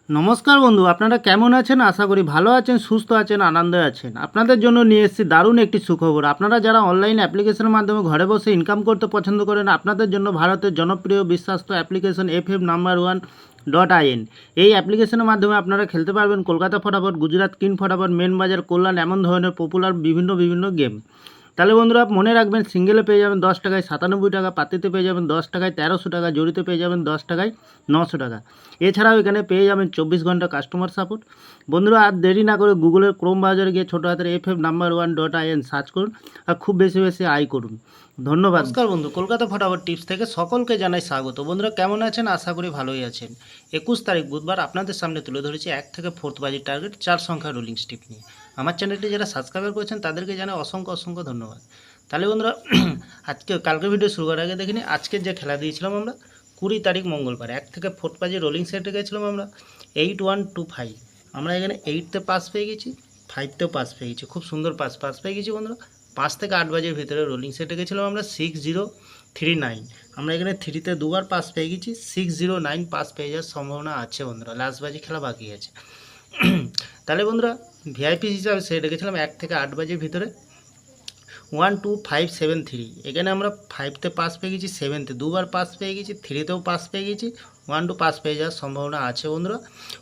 নমস্কার বন্ধু, আপনারা কেমন আছেন? আশা করি ভালো আছেন, সুস্থ আছেন, আনন্দে আছেন। আপনাদের জন্য নিয়ে এসেছি দারুণ একটি সুখবর। আপনারা যারা অনলাইন অ্যাপ্লিকেশনের মাধ্যমে ঘরে বসে ইনকাম করতে পছন্দ করেন, আপনাদের জন্য ভারতের জনপ্রিয় বিশ্বস্ত অ্যাপ্লিকেশন FF No.1.in। এই অ্যাপ্লিকেশনের মাধ্যমে আপনারা খেলতে পারবেন কলকাতা ফটাফট, গুজরাট কিং ফটাফট, মেন বাজার, কল্যাণ, এমন ধরনের পপুলার বিভিন্ন গেম। তাহলে বন্ধুরা মনে রাখবেন, সিঙ্গেলে পেয়ে যাবেন 10 টাকায় 97 টাকা, পাতিতে পেয়ে যাবেন 10 টাকায় 1300 টাকা, জড়িতে পেয়ে যাবেন 10 টাকায় 900 টাকা। এছাড়াও এখানে পেয়ে যাবেন 24 ঘন্টা কাস্টমার সাপোর্ট। বন্ধুরা আর দেরি না করে গুগলের ক্রোম ব্রাউজারে গিয়ে ছোটো হাতের FF No.1.in সার্চ করুন আর খুব বেশি আয় করুন। ধন্যবাদ। নমস্কার বন্ধু, কলকাতা ফটাফট টিপস থেকে সকলকে জানাই স্বাগত। বন্ধুরা কেমন আছেন? আশা করি ভালোই আছেন। 21 তারিখ বুধবার আপনাদের সামনে তুলে ধরেছি 1 থেকে 4th বাজির টার্গেট 4 সংখ্যা রোলিং স্টিপ নিয়ে। আমার চ্যানেলটি যারা সাবস্ক্রাইব করেছেন তাদেরকে জানাই অসংখ্য ধন্যবাদ। তাহলে বন্ধুরা কালকে ভিডিও শুরু করার আগে দেখিনি আজকের যে খেলা দিয়েছিলাম আমরা 20 তারিখ মঙ্গলবার 1 থেকে 4th বাজে রোলিং সেটে গেছিলাম আমরা 8125। আমরা এখানে 8তে পাস পেয়ে গেছি, 5তেও পাস পেয়ে গেছি, খুব সুন্দর পাস পেয়ে গেছি বন্ধুরা। 5 থেকে 8 বাজের ভিতরে রোলিং সেটে গেছিলাম আমরা 6039। আমরা এখানে 3তে দুবার পাস পেয়ে গেছি, 609 পাস পেয়ে যাওয়ার সম্ভাবনা আছে বন্ধুরা। লাস্ট বাজে খেলা বাকি আছে। তাহলে বন্ধুরা ভিআইপি হিসাবে সেট রেখেছিলাম 1 থেকে 8 বাজের ভিতরে 12573। এখানে আমরা 5তে পাস পেয়ে গেছি, 7তে দুবার পাস পেয়ে গেছি, 3তেও পাস পেয়ে গেছি, 1-2 পাস পেয়ে যাওয়ার সম্ভাবনা আছে বন্ধুরা।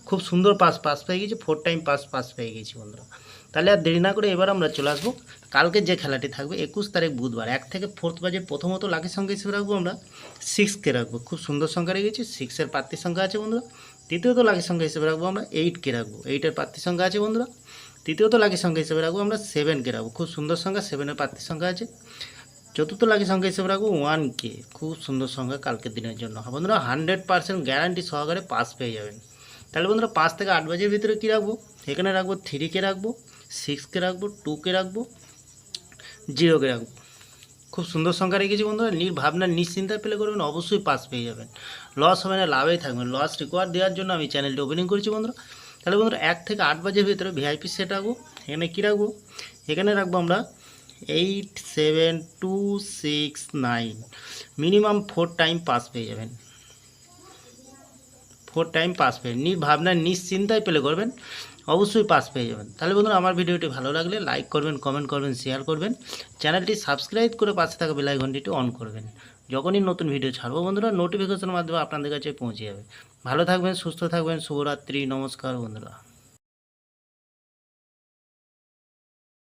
খুব সুন্দর পাস পেয়ে গেছি, 4 টাইম পাস পেয়ে গেছি বন্ধুরা। তাহলে আর দেরি না করে এবার আমরা চলে আসবো কালকের যে খেলাটি থাকবে 21 তারিখ বুধবার 1 থেকে 4th বাজে। প্রথমত লাকি সংখ্যা হিসেবে রাখবো আমরা 6কে রাখবো, খুব সুন্দর সংখ্যা রেখেছি, 6-এর প্রার্থী সংখ্যা আছে বন্ধুরা। দ্বিতীয়ত লাকি সংখ্যা হিসেবে রাখবো আমরা 8কে রাখবো, 8-এর প্রার্থী সংখ্যা আছে বন্ধুরা। তৃতীয়ত লাকি সংখ্যা হিসেবে রাখবো আমরা 7কে রাখবো, খুব সুন্দর সংখ্যা, 7-এর প্রার্থী সংখ্যা আছে। চতুর্থ লাকি সংখ্যা হিসেবে রাখবো 1কে, খুব সুন্দর সংখ্যা কালকের দিনের জন্য। বন্ধুরা 100% গ্যারান্টি সহকারে পাস পেয়ে যাবেন। তাহলে বন্ধুরা 5 থেকে 8 বাজের ভিতরে কী রাখবো? এখানে রাখবো 3কে রাখবো, 6কে রাখবো, 2কে রাখবো, 0কে রাখবো। খুব সুন্দর সংখ্যা রেখেছি বন্ধুরা। নির্ভাবনা নিশ্চিন্তায় পেলে করবেন, অবশ্যই পাস পেয়ে যাবেন। লস হবে না, লাভেই থাকবেন। লস রিকোয়ার দেওয়ার জন্য আমি চ্যানেলটি ওপেনিং করেছি বন্ধুরা। তাহলে বন্ধুরা 1 থেকে 8 বাজের ভিতরে ভিআইপি সেট রাখবো। এখানে কী রাখবো? এখানে রাখবো আমরা 87269। মিনিমাম 4 টাইম পাস পেয়ে যাবেন, 4 টাইম পাস পেয়ে নির্ভাবনা নিশ্চিন্তায় পেলে করবেন, অবশ্যই পাস পেয়ে যাবেন। তাহলে বন্ধুরা আমার ভিডিওটি ভালো লাগলে লাইক করবেন, কমেন্ট করবেন, শেয়ার করবেন, চ্যানেলটি সাবস্ক্রাইব করে পাশে থাকা বেল আইকনটি অন করবেন। যখনই নতুন ভিডিও ছাড়বো বন্ধুরা নোটিফিকেশনের মাধ্যমে আপনাদের কাছে পৌঁছে যাবে। ভালো থাকবেন, সুস্থ থাকবেন, শুভরাত্রি, নমস্কার বন্ধুরা।